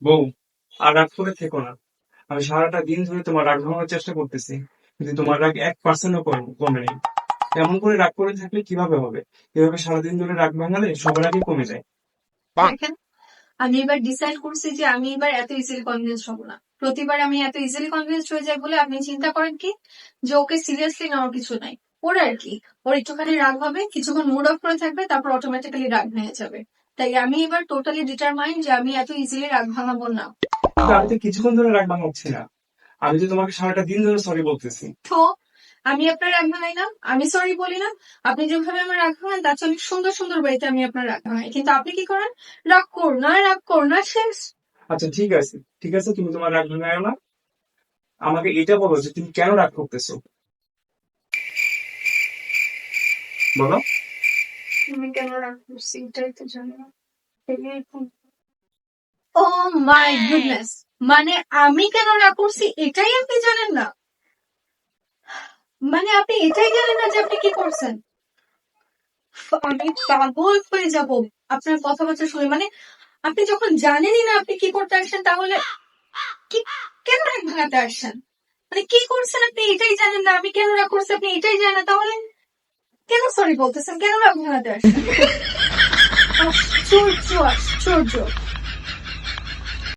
বউ, আর রাগ করে থেকো না। আমি সারাটা দিন ধরে তোমার রাগ ভাঙানোর চেষ্টা করতেছি, কিন্তু তোমার রাগ 1% কমে নেই। এমন করে রাগ করে থাকলে কিভাবে হবে? এভাবে সারাদিন ধরে রাগ ভাঙালে সবার আগে কমে যায়। দেখেন, আমি এবার ডিসাইড করছি যে আমি এবার এত ইজিলি কনভিন্স হবো না। প্রতিবার আমি এত ইজিলি কনভিন্স হয়ে যাই বলে আপনি চিন্তা করেন কি যে ওকে সিরিয়াসলি নেওয়ার কিছু নাই। ওর আর কি, ওর একটুখানি রাগ হবে, কিছুক্ষণ মুড অফ করে থাকবে, তারপর অটোমেটিক্যালি রাগ ভেঙে যাবে। তাই আমি এবার টোটালি ডিটারমাইন্ড যে আমি এত ইজিলি রাগ ভাঙাবো না। কিন্তু আমি তো কিছুক্ষণ ধরে রাগ ভাঙাচ্ছি না। আমি তো তোমাকে সারাটা দিন ধরে সরি বলতেছি। তো আমি আপনার রাগ ভাঙাই না, আমি সরি বলি না। আপনি যেভাবে আমার রাগ ভাঙান তার চেয়ে অনেক সুন্দর সুন্দর বাড়িতে আমি আপনার রাগ ভাঙাই, কিন্তু আপনি কি করেন? রাগ করো না, রাগ করো না, শেষ। আচ্ছা, ঠিক আছে, ঠিক আছে, তুমি তোমার রাগ ভাঙায় না। আমাকে এটা বলো যে তুমি কেন রাগ করতেছো, বলো। আমি কেন রাগ করছি এটাই তো জানি না। ও মাই গুডনেস, মানে আমি কেন রাগ করছি এটাই আপনি জানেন না? মানে আপনি এটাই জানেন না যে আপনি কি করছেন? আমি পাগল হয়ে যাব আপনার কথাবার্তা শুনে। মানে আপনি যখন জানেনই না আপনি কি করতে আসছেন, তাহলে কি, কেন রাগ ভাঙাতে আসছেন? মানে কি করছেন আপনি এটাই জানেন না, আমি কেন রাগ করছি আপনি এটাই জানেন না, তাহলে কেন সরি বলতেছেন, কেন রাগ ভাঙাতে আসছেন? আশ্চর্য, আশ্চর্য।